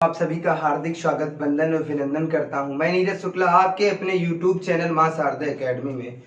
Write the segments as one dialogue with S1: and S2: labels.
S1: आप सभी का हार्दिक स्वागत वंदन और अभिनंदन करता हूं। मैं नीरज शुक्ला आपके अपने YouTube चैनल मां शारदा एकेडमी में।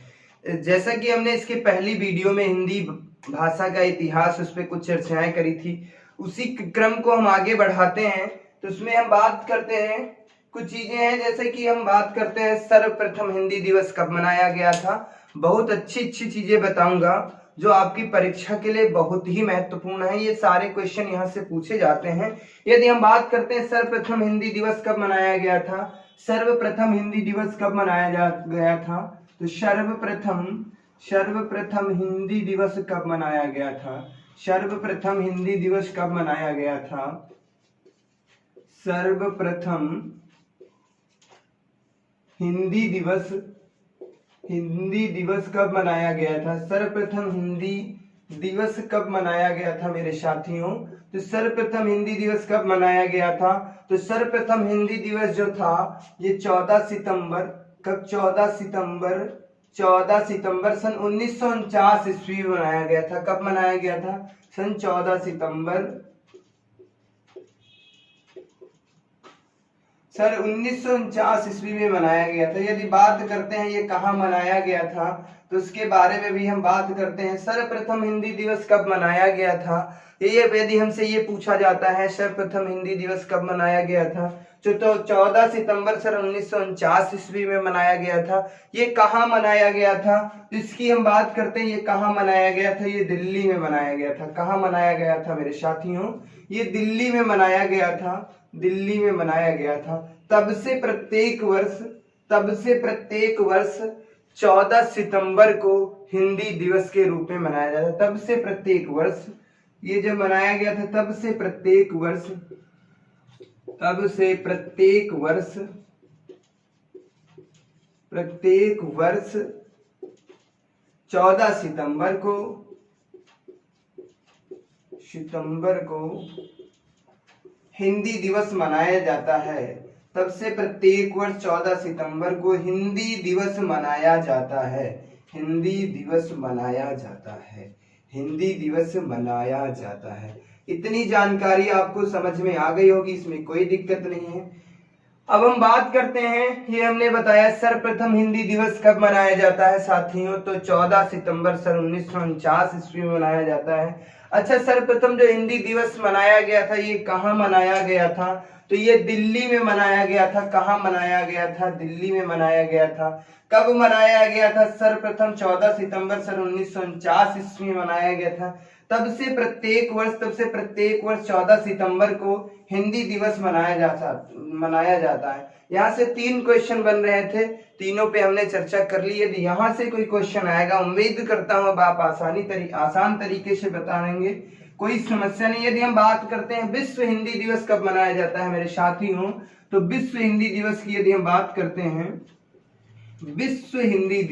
S1: जैसा कि हमने इसके पहली वीडियो में हिंदी भाषा का इतिहास उस पर कुछ चर्चाएं करी थी, उसी क्रम को हम आगे बढ़ाते हैं। तो उसमें हम बात करते हैं, कुछ चीजें हैं जैसे कि हम बात करते हैं सर्वप्रथम हिंदी दिवस कब मनाया गया था। बहुत अच्छी चीजें बताऊंगा जो आपकी परीक्षा के लिए बहुत ही महत्वपूर्ण है। ये सारे क्वेश्चन यहाँ से पूछे जाते हैं। यदि हम बात करते हैं सर्वप्रथम हिंदी दिवस कब मनाया गया था, सर्वप्रथम हिंदी दिवस कब मनाया गया था, तो सर्वप्रथम हिंदी दिवस कब मनाया गया था, सर्वप्रथम हिंदी दिवस कब मनाया गया था, सर्वप्रथम हिंदी दिवस कब मनाया गया था, सर्वप्रथम हिंदी दिवस कब मनाया गया था मेरे साथियों। तो सर्वप्रथम हिंदी दिवस कब मनाया गया था, तो सर्वप्रथम हिंदी दिवस जो था ये 14 सितंबर, कब 14 सितंबर सन 1949 ईस्वी में मनाया गया था। कब मनाया गया था, सन 14 सितंबर सर 1949 ईस्वी में मनाया गया था। यदि बात करते हैं ये कहाँ मनाया गया था, तो उसके बारे में भी हम बात करते हैं। सर्वप्रथम हिंदी दिवस कब मनाया गया था, ये यदि हमसे ये पूछा जाता है सर्वप्रथम हिंदी दिवस कब मनाया गया था, तो 14 सितंबर सन 1949 ईस्वी में मनाया गया था। ये कहाँ मनाया गया था, तो इसकी हम बात करते हैं। ये कहाँ मनाया गया था, ये दिल्ली में मनाया गया था। कहाँ मनाया गया था मेरे साथियों, ये दिल्ली में मनाया गया था, दिल्ली में मनाया गया था। तब से प्रत्येक वर्ष 14 सितंबर को हिंदी दिवस के रूप में मनाया जाता है। तब से प्रत्येक वर्ष ये जब मनाया गया था, तब से प्रत्येक वर्ष 14 सितंबर को हिंदी दिवस मनाया जाता है। तब से प्रत्येक वर्ष 14 सितंबर को हिंदी दिवस मनाया जाता है, हिंदी दिवस मनाया जाता है, हिंदी दिवस मनाया जाता है। इतनी जानकारी आपको समझ में आ गई होगी, इसमें कोई दिक्कत नहीं है। अब हम बात करते हैं, ये हमने बताया सर्वप्रथम हिंदी दिवस कब मनाया जाता है साथियों, तो 14 सितंबर सन 1949 ईस्वी में मनाया जाता है। अच्छा, सर्वप्रथम जो हिंदी दिवस मनाया गया था ये कहाँ मनाया गया था, तो ये दिल्ली में मनाया गया था। कहाँ मनाया गया था, दिल्ली में मनाया गया था। कब मनाया गया था, सर्वप्रथम 14 सितंबर सन 1949 ईस्वी में मनाया गया था। तब से प्रत्येक वर्ष 14 सितंबर को हिंदी दिवस मनाया जाता है। यहाँ से 3 क्वेश्चन बन रहे थे, तीनों पे हमने चर्चा कर ली। यदि यहाँ से कोई क्वेश्चन आएगा, उम्मीद करता हूँ अब आप आसान तरीके से बताएंगे, कोई समस्या नहीं। यदि हम बात करते हैं विश्व हिंदी दिवस कब मनाया जाता है मेरे साथियों, तो विश्व हिंदी दिवस की यदि हम बात करते हैं, विश्व हिंदी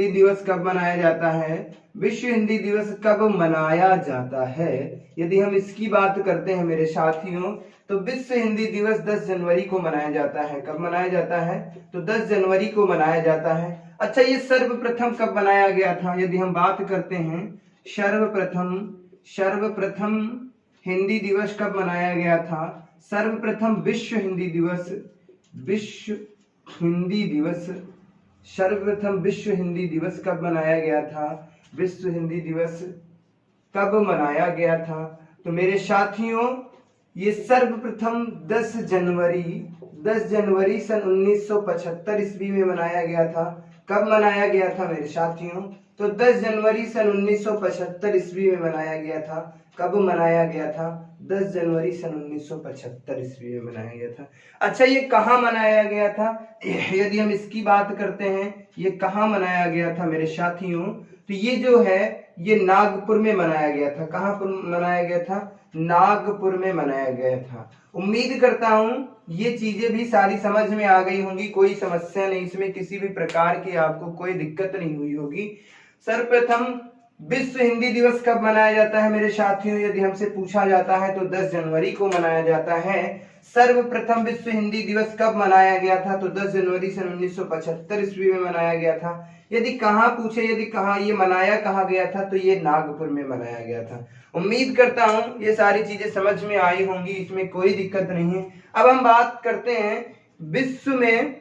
S1: दिवस कब मनाया जाता है, विश्व हिंदी दिवस कब मनाया जाता है, यदि हम इसकी बात करते हैं मेरे साथियों, तो विश्व हिंदी दिवस 10 जनवरी को मनाया जाता है। कब मनाया जाता है, तो 10 जनवरी को मनाया जाता है। अच्छा, ये सर्वप्रथम कब मनाया गया था, यदि हम बात करते हैं सर्वप्रथम हिंदी दिवस कब मनाया गया था, सर्वप्रथम विश्व हिंदी दिवस कब मनाया गया था, विश्व हिंदी दिवस कब मनाया गया था, तो मेरे साथियों ये सर्वप्रथम 10 जनवरी सन 1975 ईस्वी में मनाया गया था। कब मनाया गया था मेरे साथियों, तो 10 जनवरी सन 1975 ईस्वी में मनाया गया था। कब मनाया गया था, 10 जनवरी सन 1975 ईस्वी में मनाया गया था। अच्छा, ये कहाँ मनाया गया था, यदि हम इसकी बात करते हैं, ये कहाँ मनाया गया था मेरे साथियों, तो ये जो है ये नागपुर में मनाया गया था। कहाँ पर मनाया गया था, नागपुर में मनाया गया था। उम्मीद करता हूँ ये चीजें भी सारी समझ में आ गई होंगी, कोई समस्या नहीं, इसमें किसी भी प्रकार की आपको कोई दिक्कत नहीं हुई होगी। सर्वप्रथम विश्व हिंदी दिवस कब मनाया जाता है मेरे साथियों? यदि हमसे पूछा जाता है तो 10 जनवरी को मनाया जाता है। सर्वप्रथम विश्व हिंदी दिवस कब मनाया गया था? तो 10 जनवरी सन 1975 ईस्वी में मनाया गया था। यदि कहाँ पूछे, यदि कहाँ ये मनाया कहाँ गया था, तो ये नागपुर में मनाया गया था। उम्मीद करता हूँ ये सारी चीजें समझ में आई होंगी, इसमें कोई दिक्कत नहीं है। अब हम बात करते हैं विश्व में,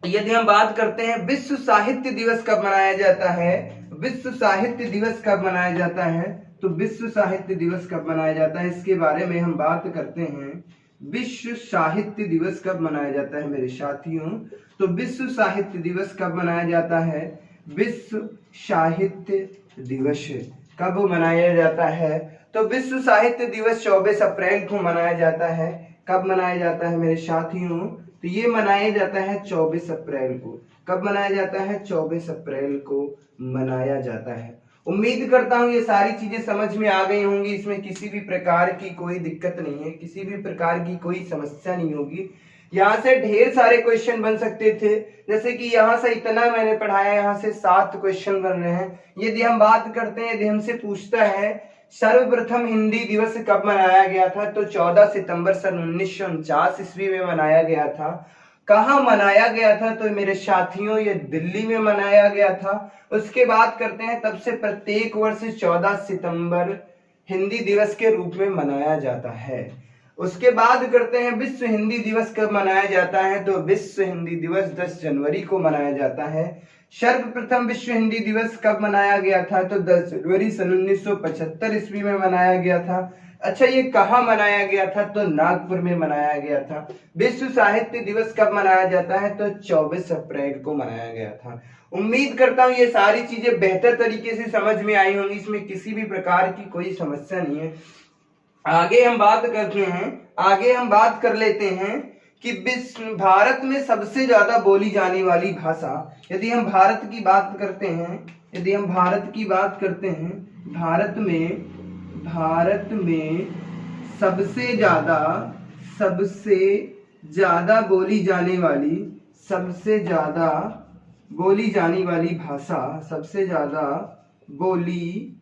S1: यदि हम बात करते हैं विश्व साहित्य दिवस कब मनाया जाता है? विश्व साहित्य दिवस कब मनाया जाता है? तो विश्व साहित्य दिवस कब मनाया जाता है, इसके बारे में हम बात करते हैं। विश्व साहित्य दिवस कब मनाया जाता है मेरे साथियों? तो विश्व साहित्य दिवस कब मनाया जाता है? विश्व साहित्य दिवस कब मनाया जाता है? तो विश्व साहित्य दिवस 24 अप्रैल को मनाया जाता है। कब मनाया जाता है मेरे साथियों? तो ये मनाया जाता है 24 अप्रैल को। कब मनाया जाता है? 24 अप्रैल को मनाया जाता है। उम्मीद करता हूँ ये सारी चीजें समझ में आ गई होंगी, इसमें किसी भी प्रकार की कोई दिक्कत नहीं है, किसी भी प्रकार की कोई समस्या नहीं होगी। यहाँ से ढेर सारे क्वेश्चन बन सकते थे, जैसे कि यहाँ से इतना मैंने पढ़ाया, यहाँ से 7 क्वेश्चन बन रहे हैं। यदि हम बात करते हैं, यदि हमसे पूछता है सर्वप्रथम हिंदी दिवस कब मनाया गया था, तो 14 सितंबर सन 1949 ईस्वी में मनाया गया था। कहाँ मनाया गया था? तो मेरे साथियों ये दिल्ली में मनाया गया था। उसके बाद करते हैं, तब से प्रत्येक वर्ष 14 सितंबर हिंदी दिवस के रूप में मनाया जाता है। उसके बाद करते हैं विश्व हिंदी दिवस कब मनाया जाता है? तो विश्व हिंदी दिवस 10 जनवरी को मनाया जाता है। सर्वप्रथम विश्व हिंदी दिवस कब मनाया गया था? तो 10 जनवरी सन 1975 ईस्वी में मनाया गया था। अच्छा, ये कहाँ मनाया गया था? तो नागपुर में मनाया गया था। विश्व साहित्य दिवस कब मनाया जाता है? तो 24 अप्रैल को मनाया गया था। उम्मीद करता हूँ ये सारी चीजें बेहतर तरीके से समझ में आई होंगी, इसमें किसी भी प्रकार की कोई समस्या नहीं है। आगे हम बात करते हैं, आगे हम बात कर लेते हैं कि भारत में सबसे ज्यादा बोली जाने वाली भाषा, यदि हम भारत की बात करते हैं, यदि हम भारत की बात करते हैं, भारत में सबसे ज्यादा बोली जाने वाली, सबसे ज्यादा बोली जाने वाली भाषा, सबसे ज्यादा बोली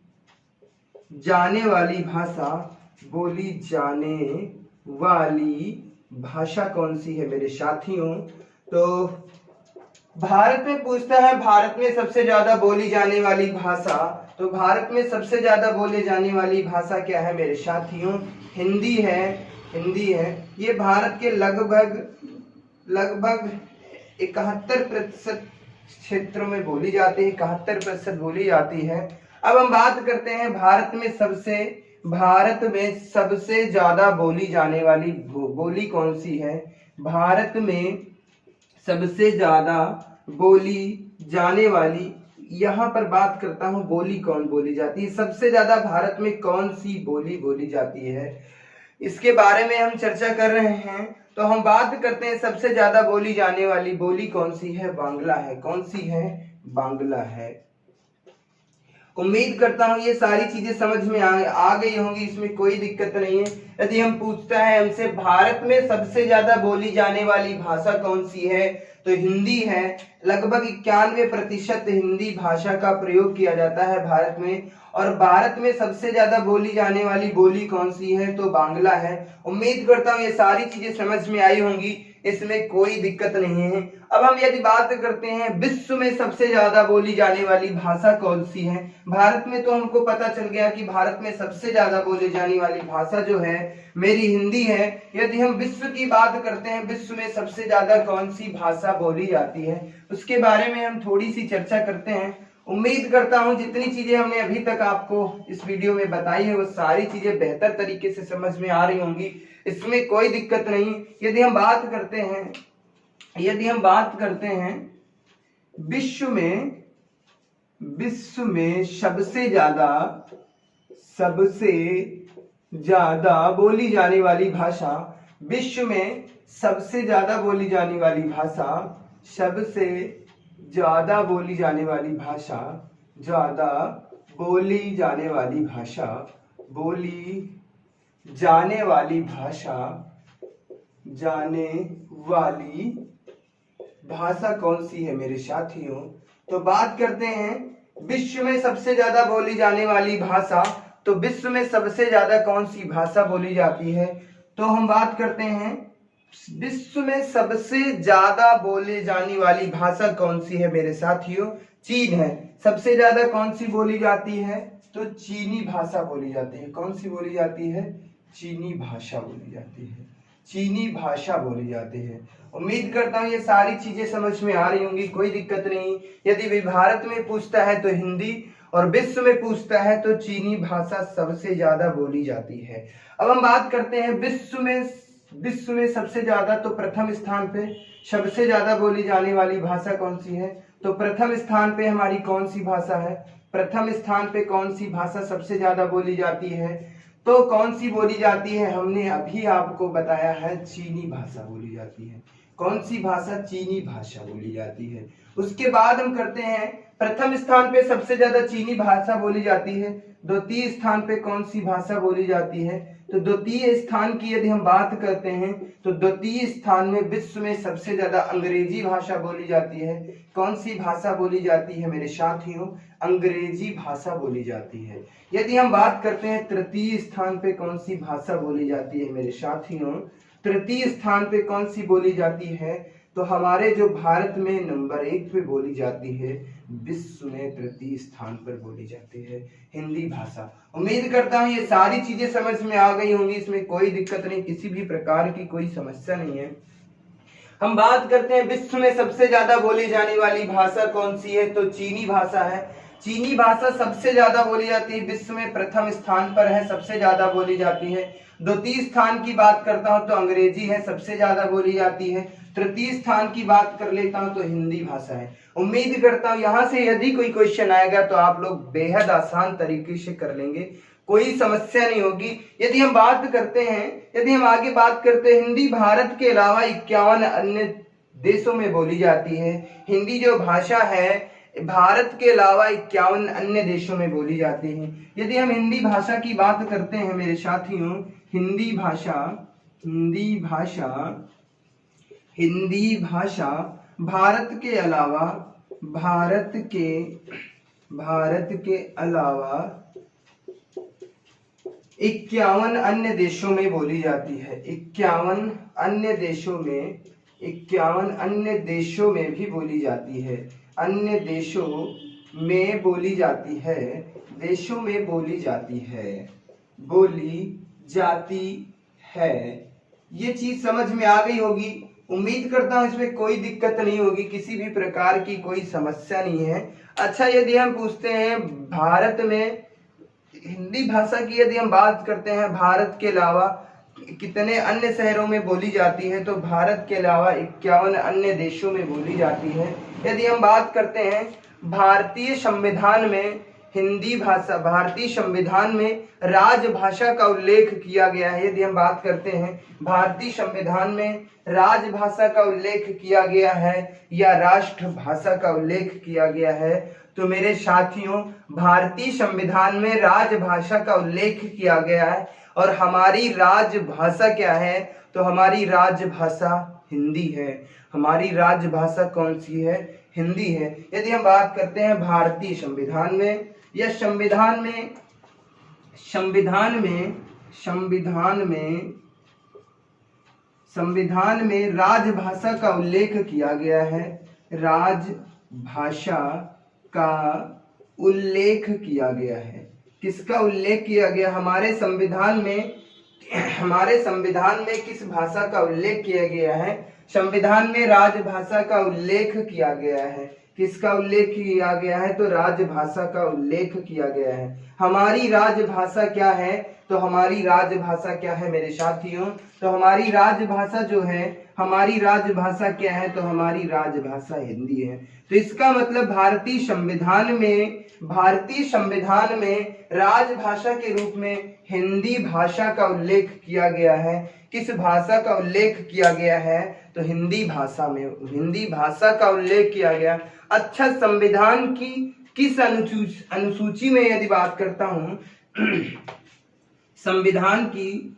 S1: जाने वाली भाषा, बोली जाने वाली भाषा कौन सी है मेरे साथियों? तो भारत में पूछता है भारत में सबसे ज्यादा बोली जाने वाली भाषा, तो भारत में सबसे ज्यादा बोले जाने वाली भाषा क्या है मेरे साथियों? हिंदी है, हिंदी है। ये भारत के लगभग 71% क्षेत्रों में बोली जाती है, 71% बोली जाती है। अब हम बात करते हैं भारत में सबसे ज्यादा बोली जाने वाली बोली कौन सी है? भारत में सबसे ज्यादा बोली जाने वाली, यहाँ पर बात करता हूँ बोली कौन बोली जाती है, सबसे ज्यादा भारत में कौन सी बोली बोली जाती है, इसके बारे में हम चर्चा कर रहे हैं। तो हम बात करते हैं सबसे ज्यादा बोली जाने वाली बोली कौन सी है? बांग्ला है। कौन सी है? बांग्ला है। उम्मीद करता हूँ ये सारी चीजें समझ में आ गई होंगी, इसमें कोई दिक्कत नहीं है। यदि हम पूछता है हमसे भारत में सबसे ज्यादा बोली जाने वाली भाषा कौन सी है, तो हिंदी है। लगभग 91% हिंदी भाषा का प्रयोग किया जाता है भारत में। और भारत में सबसे ज्यादा बोली जाने वाली बोली कौन सी है? तो बांग्ला है। उम्मीद करता हूँ ये सारी चीजें समझ में आई होंगी, इसमें कोई दिक्कत नहीं है। अब हम यदि बात करते हैं विश्व में सबसे ज्यादा बोली जाने वाली भाषा कौन सी है, भारत में तो हमको पता चल गया कि भारत में सबसे ज्यादा बोली जाने वाली भाषा जो है मेरी हिंदी है। यदि हम विश्व की बात करते हैं, विश्व में सबसे ज्यादा कौन सी भाषा बोली जाती है, उसके बारे में हम थोड़ी सी चर्चा करते हैं। उम्मीद करता हूं जितनी चीजें हमने अभी तक आपको इस वीडियो में बताई है वो सारी चीजें बेहतर तरीके से समझ में आ रही होंगी, इसमें कोई दिक्कत नहीं। यदि हम बात करते हैं विश्व में सबसे ज्यादा बोली जाने वाली भाषा, विश्व में सबसे ज्यादा बोली जाने वाली भाषा, सबसे ज्यादा बोली जाने वाली भाषा, ज्यादा बोली जाने वाली भाषा, बोली जाने वाली भाषा, जाने वाली भाषा कौन सी है मेरे साथियों? तो बात करते हैं विश्व में सबसे ज्यादा बोली जाने वाली भाषा, तो विश्व में सबसे ज्यादा कौन सी भाषा बोली जाती है? तो हम बात करते हैं विश्व में सबसे ज्यादा बोली जाने वाली भाषा कौन सी है मेरे साथियों? चीन है। सबसे ज्यादा कौन सी बोली जाती है? तो चीनी भाषा बोली जाती है। कौन सी बोली जाती है? चीनी भाषा बोली जाती है। चीनी भाषा बोली जाती है। उम्मीद करता हूँ ये सारी चीजें समझ में आ रही होंगी, कोई दिक्कत नहीं। यदि भी भारत में पूछता है तो हिंदी, और विश्व में पूछता है तो चीनी भाषा सबसे ज्यादा बोली जाती है। अब हम बात करते हैं विश्व में सबसे ज्यादा, तो प्रथम स्थान पे सबसे ज्यादा बोली जाने वाली भाषा कौन सी है? तो प्रथम स्थान पे हमारी कौन सी भाषा है? प्रथम स्थान पे कौन सी भाषा सबसे ज्यादा बोली जाती है? तो कौन सी बोली जाती है? हमने अभी आपको बताया है, चीनी भाषा बोली जाती है। कौन सी भाषा? चीनी भाषा बोली जाती है। उसके बाद हम करते हैं, प्रथम स्थान पे सबसे ज्यादा चीनी भाषा बोली जाती है। द्वितीय स्थान पे कौन सी भाषा बोली जाती है? तो द्वितीय स्थान की यदि हम बात करते हैं तो द्वितीय स्थान में विश्व में सबसे ज्यादा अंग्रेजी भाषा बोली जाती है। कौन सी भाषा बोली जाती है मेरे साथियों? अंग्रेजी भाषा बोली जाती है। यदि हम बात करते हैं तृतीय स्थान पे कौन सी भाषा बोली जाती है मेरे साथियों? तृतीय स्थान पे कौन सी बोली जाती है? तो हमारे जो भारत में नंबर 1 पे बोली जाती है, विश्व में तृतीय स्थान पर बोली जाती है, हिंदी भाषा। उम्मीद करता हूँ ये सारी चीजें समझ में आ गई होंगी, इसमें कोई दिक्कत नहीं, किसी भी प्रकार की कोई समस्या नहीं है। हम बात करते हैं विश्व में सबसे ज्यादा बोली जाने वाली भाषा कौन सी है? तो चीनी भाषा है। चीनी भाषा सबसे ज्यादा बोली जाती है, विश्व में प्रथम स्थान पर है, सबसे ज्यादा बोली जाती है। द्वितीय स्थान की बात करता हूं तो अंग्रेजी है, सबसे ज्यादा बोली जाती है। तृतीय स्थान की बात कर लेता हूं तो हिंदी भाषा है। उम्मीद करता हूं यहां से यदि कोई क्वेश्चन आएगा तो आप लोग बेहद आसान तरीके से कर लेंगे, कोई समस्या नहीं होगी। यदि हम आगे बात करते हैं, हिंदी भारत के अलावा 51 अन्य देशों में बोली जाती है। हिंदी जो भाषा है भारत के अलावा 51 अन्य देशों में बोली जाती है। यदि हम हिंदी भाषा की बात करते हैं मेरे साथियों, हिंदी भाषा भारत के अलावा 51 अन्य देशों में बोली जाती है। 51 अन्य देशों में भी बोली जाती है। अन्य देशों में बोली जाती है। ये चीज समझ में आ गई होगी। उम्मीद करता हूं इसमें कोई दिक्कत नहीं होगी, किसी भी प्रकार की कोई समस्या नहीं है। अच्छा, यदि हम पूछते हैं भारत में हिंदी भाषा की यदि हम बात करते हैं भारत के अलावा कितने अन्य शहरों में बोली जाती है, तो भारत के अलावा 51 अन्य देशों में बोली जाती है। यदि हम बात करते हैं भारतीय संविधान में राजभाषा का उल्लेख किया गया है। यदि हम बात करते हैं भारतीय संविधान में राजभाषा का उल्लेख किया गया है या राष्ट्रभाषा का उल्लेख किया गया है, तो मेरे साथियों भारतीय संविधान में राजभाषा का उल्लेख किया गया है। और हमारी राजभाषा क्या है? तो हमारी राजभाषा हिंदी है। हमारी राजभाषा कौन सी है? हिंदी है। यदि हम बात करते हैं भारतीय संविधान में या संविधान में राजभाषा का उल्लेख किया गया है। राजभाषा का उल्लेख किया गया है। किसका उल्लेख किया गया? हमारे संविधान में किस भाषा का उल्लेख किया गया है? संविधान में राजभाषा का उल्लेख किया गया है। किसका उल्लेख किया गया है? तो राजभाषा का उल्लेख किया गया है। हमारी राजभाषा क्या है? तो हमारी राजभाषा क्या है मेरे साथियों? तो हमारी राजभाषा जो है, हमारी राजभाषा क्या है? तो हमारी राजभाषा हिंदी है। तो इसका मतलब भारतीय संविधान में राजभाषा के रूप में हिंदी भाषा का उल्लेख किया गया है। किस भाषा का उल्लेख किया गया है? तो हिंदी भाषा का उल्लेख किया गया। अच्छा, संविधान की किस अनुसूची में यदि बात करता हूं, संविधान की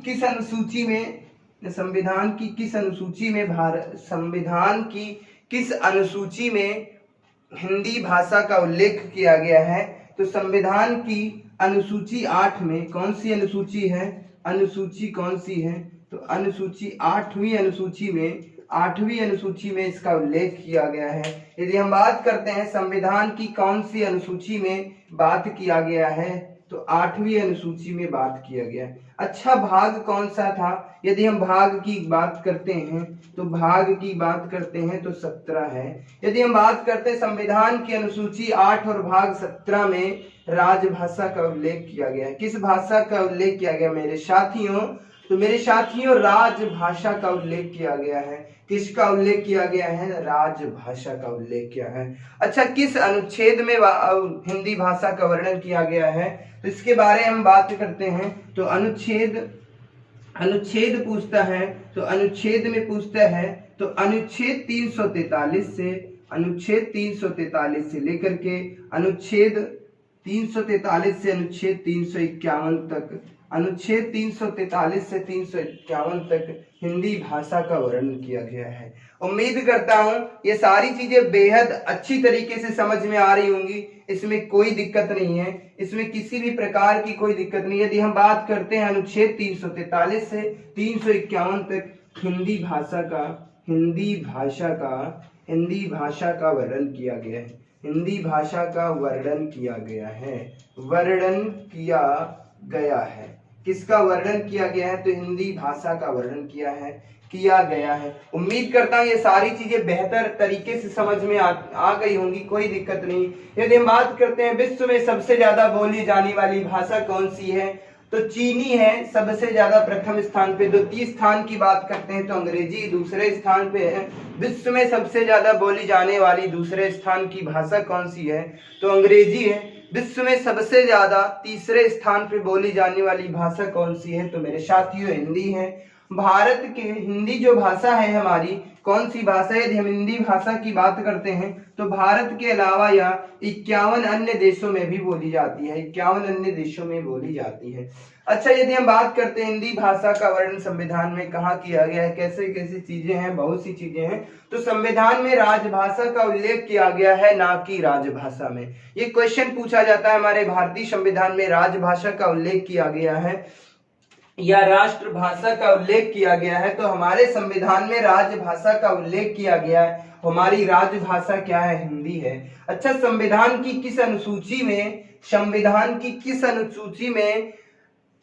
S1: किस अनुसूची में संविधान की किस अनुसूची में संविधान की किस अनुसूची में हिंदी भाषा का उल्लेख किया गया है? तो संविधान की अनुसूची 8 में कौन सी अनुसूची है? अनुसूची कौन सी है? तो अनुसूची 8वीं अनुसूची में इसका उल्लेख किया गया है। यदि हम बात करते हैं संविधान की कौन सी अनुसूची में बात किया गया है, तो 8वीं अनुसूची में बात किया गया है। अच्छा, भाग कौन सा था? यदि हम भाग की बात करते हैं तो भाग की बात करते हैं तो 17 है। यदि हम बात करते हैं संविधान की अनुसूची 8 और भाग 17 में राजभाषा का उल्लेख किया गया है। किस भाषा का उल्लेख किया गया मेरे साथियों? तो मेरे साथियों राजभाषा का उल्लेख किया गया है। किसका उल्लेख किया गया है? राजभाषा का उल्लेख किया है। अच्छा, किस अनुच्छेद में हिंदी भाषा का वर्णन किया गया है? तो इसके बारे में हम बात करते हैं। तो अनुच्छेद पूछता है, तो अनुच्छेद में पूछता है तो अनुच्छेद 343 से लेकर के अनुच्छेद 343 से अनुच्छेद 351 तक, अनुच्छेद 343 से 351 तक हिंदी भाषा का वर्णन किया गया है। उम्मीद करता हूं ये सारी चीजें बेहद अच्छी तरीके से समझ में आ रही होंगी। इसमें कोई दिक्कत नहीं है, इसमें किसी भी प्रकार की कोई दिक्कत नहीं है। यदि हम बात करते हैं अनुच्छेद 343 से 351 तक हिंदी भाषा का वर्णन किया गया है। हिंदी भाषा का वर्णन किया गया है। किसका वर्णन किया गया है? तो हिंदी भाषा का वर्णन किया गया है। उम्मीद करता हूँ ये सारी चीजें बेहतर तरीके से समझ में आ गई होंगी, कोई दिक्कत नहीं। यदि हम बात करते हैं विश्व में सबसे ज्यादा बोली जाने वाली भाषा कौन सी है, तो चीनी है सबसे ज्यादा प्रथम स्थान पे। द्वितीय स्थान की बात करते हैं तो अंग्रेजी दूसरे स्थान पे है। विश्व में सबसे ज्यादा बोली जाने वाली दूसरे स्थान की भाषा कौन सी है? तो अंग्रेजी है। विश्व में सबसे ज्यादा तीसरे स्थान पे बोली जाने वाली भाषा कौन सी है? तो मेरे साथियों हिंदी है। भारत के हिंदी जो भाषा है हमारी, कौन सी भाषा है? यदि हम हिंदी भाषा की बात करते हैं तो भारत के अलावा यह 51 अन्य देशों में भी बोली जाती है। 51 अन्य देशों में बोली जाती है। अच्छा, यदि हम बात करते हैं हिंदी भाषा का वर्णन संविधान में कहाँ किया गया है, कैसे कैसी चीजें हैं, बहुत सी चीजें हैं। तो संविधान में राजभाषा का उल्लेख किया गया है, ना कि राजभाषा में। ये क्वेश्चन पूछा जाता है हमारे भारतीय संविधान में राजभाषा का उल्लेख किया गया है या राष्ट्रभाषा का उल्लेख किया गया है? तो हमारे संविधान में राजभाषा का उल्लेख किया गया है। हमारी राजभाषा क्या है? हिंदी है। अच्छा, संविधान की किस अनुसूची में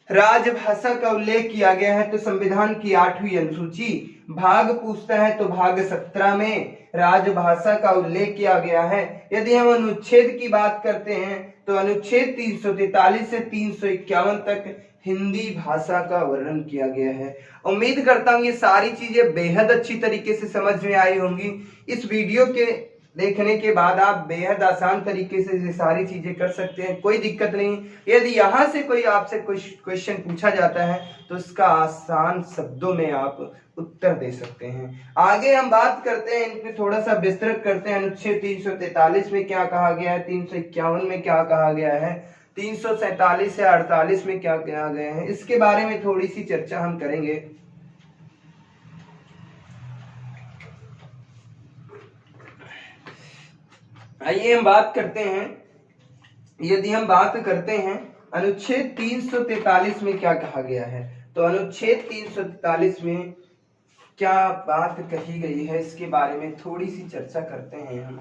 S1: राजभाषा का उल्लेख किया गया है? तो संविधान की 8वीं अनुसूची। भाग पूछता है तो भाग 17 में राजभाषा का उल्लेख किया गया है। यदि हम अनुच्छेद की बात करते हैं तो अनुच्छेद 343 से 351 तक हिंदी भाषा का वर्णन किया गया है। उम्मीद करता हूँ ये सारी चीजें बेहद अच्छी तरीके से समझ में आई होंगी। इस वीडियो के देखने के बाद आप बेहद आसान तरीके से ये सारी चीजें कर सकते हैं, कोई दिक्कत नहीं। यदि यहाँ से कोई आपसे कुछ क्वेश्चन पूछा जाता है तो इसका आसान शब्दों में आप उत्तर दे सकते हैं। आगे हम बात करते हैं, इनमें थोड़ा सा विस्तृत करते हैं। अनुच्छेद 343 में क्या कहा गया है, 351 में क्या कहा गया है, 347 से 48 में क्या कहा गया है, इसके बारे में थोड़ी सी चर्चा हम करेंगे। आइए हम बात करते हैं। यदि हम बात करते हैं अनुच्छेद 343 में क्या कहा गया है, तो अनुच्छेद 343 में क्या बात कही गई है, इसके बारे में थोड़ी सी चर्चा करते हैं हम।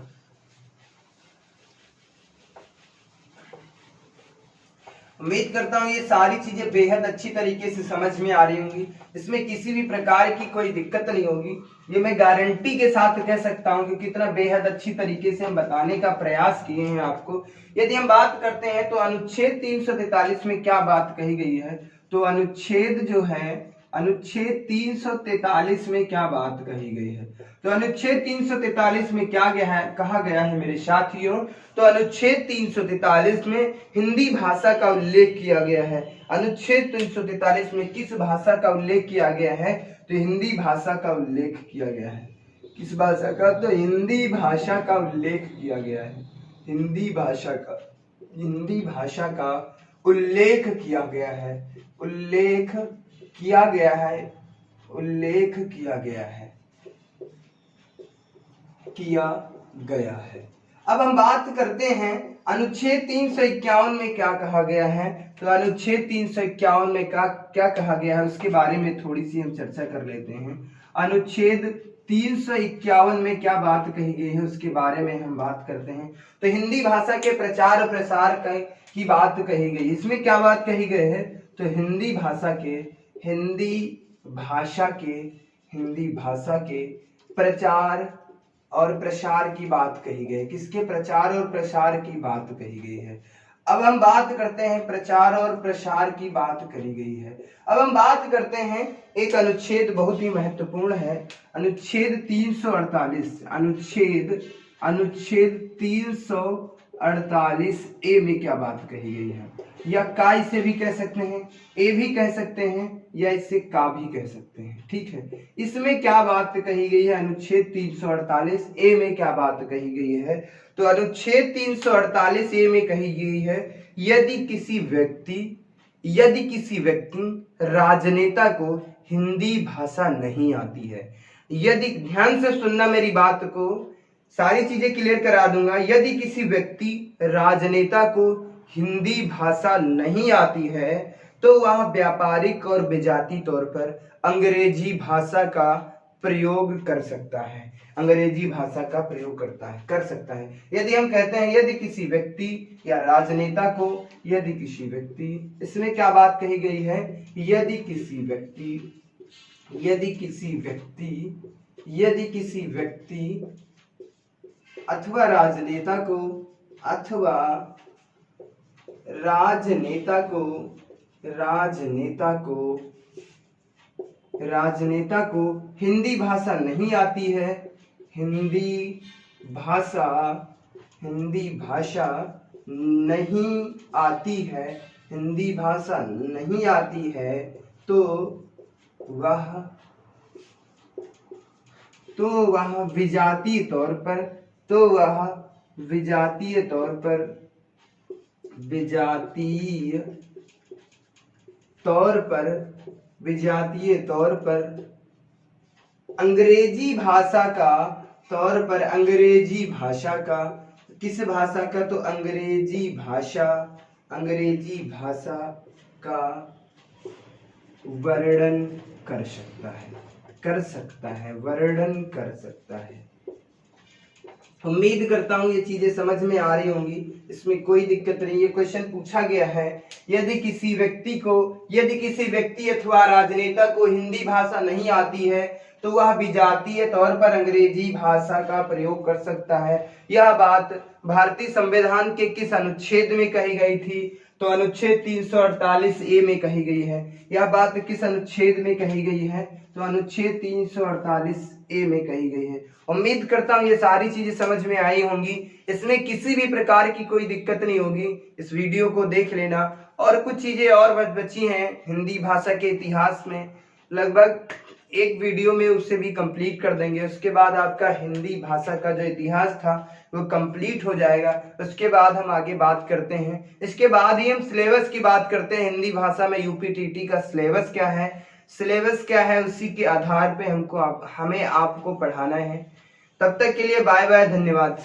S1: उम्मीद करता हूँ ये सारी चीजें बेहद अच्छी तरीके से समझ में आ रही होंगी, इसमें किसी भी प्रकार की कोई दिक्कत नहीं होगी, ये मैं गारंटी के साथ कह सकता हूँ, क्योंकि इतना बेहद अच्छी तरीके से हम बताने का प्रयास किए हैं आपको। यदि हम बात करते हैं तो अनुच्छेद 343 में क्या बात कही गई है, तो अनुच्छेद जो है अनुच्छेद 343 में क्या बात कही गई है, तो अनुच्छेद 343 में क्या कहा गया है मेरे साथियों, तो अनुच्छेद 343 में हिंदी भाषा का उल्लेख किया गया है। अनुच्छेद 343 में किस भाषा का उल्लेख किया गया है, तो हिंदी भाषा का उल्लेख किया गया है। किस भाषा का, तो हिंदी भाषा का उल्लेख किया गया है। हिंदी भाषा का उल्लेख किया गया है, उल्लेख किया गया है उल्लेख किया गया है। अब हम बात करते हैं अनुच्छेद 351 में क्या कहा गया है। तो अनुच्छेद 351 में क्या कहा गया है उसके बारे में थोड़ी सी हम चर्चा कर लेते हैं। अनुच्छेद 351 में क्या बात कही गई है उसके बारे में हम बात करते हैं। तो हिंदी भाषा के प्रचार और प्रसार की बात कही गई। इसमें क्या बात कही गई है? तो हिंदी भाषा के प्रचार और प्रसार की बात कही गई। किसके प्रचार और प्रसार की बात कही गई है। अब हम बात करते हैं प्रचार और प्रसार की बात करी गई है। अब हम बात करते हैं एक अनुच्छेद बहुत ही महत्वपूर्ण है, अनुच्छेद 348। अनुच्छेद 348 ए में क्या बात कही गई है, या का इसे भी कह सकते हैं, ए भी कह सकते हैं, या इसे का भी कह सकते हैं। ठीक है, इसमें क्या बात कही गई है? अनुच्छेद 348 ए में क्या बात कही गई है? तो अनुच्छेद 348 ए में कही गई है, यदि किसी व्यक्ति राजनेता को हिंदी भाषा नहीं आती है, यदि, ध्यान से सुनना मेरी बात को, सारी चीजें क्लियर करा दूंगा। यदि किसी व्यक्ति राजनेता को हिंदी भाषा नहीं आती है तो वह व्यापारिक और विजातीय तौर पर अंग्रेजी भाषा का प्रयोग कर सकता है। अंग्रेजी भाषा का प्रयोग कर सकता है। यदि हम कहते हैं यदि किसी व्यक्ति या राजनेता को, यदि किसी व्यक्ति, इसमें क्या बात कही गई है? यदि किसी व्यक्ति अथवा राजनेता को हिंदी भाषा नहीं आती है, हिंदी भाषा नहीं आती है तो वह विजातीय तौर पर अंग्रेजी भाषा का किस भाषा का? तो अंग्रेजी भाषा का वर्णन कर सकता है। उम्मीद करता हूँ ये चीजें समझ में आ रही होंगी, इसमें कोई दिक्कत नहीं। ये क्वेश्चन पूछा गया है, यदि किसी व्यक्ति अथवा राजनेता को हिंदी भाषा नहीं आती है तो वह विजातीय तौर पर अंग्रेजी भाषा का प्रयोग कर सकता है। यह बात भारतीय संविधान के किस अनुच्छेद में कही गई थी? तो अनुच्छेद 348 ए में कही गई है। यह बात किस अनुच्छेद में कही गई है? तो अनुच्छेद 348 ए में कही गई है। उम्मीद करता हूँ ये सारी चीजें समझ में आई होंगी, इसमें किसी भी प्रकार की कोई दिक्कत नहीं होगी। इस वीडियो को देख लेना। और कुछ चीजें और बची हैं हिंदी भाषा के इतिहास में, लगभग एक वीडियो में उससे भी कंप्लीट कर देंगे। उसके बाद आपका हिंदी भाषा का जो इतिहास था वो कंप्लीट हो जाएगा। उसके बाद हम आगे बात करते हैं। इसके बाद ही हम सिलेबस की बात करते हैं। हिंदी भाषा में यूपीटीटी का सिलेबस क्या है, उसी के आधार पे हमें आपको पढ़ाना है। तब तक के लिए बाय बाय, धन्यवाद।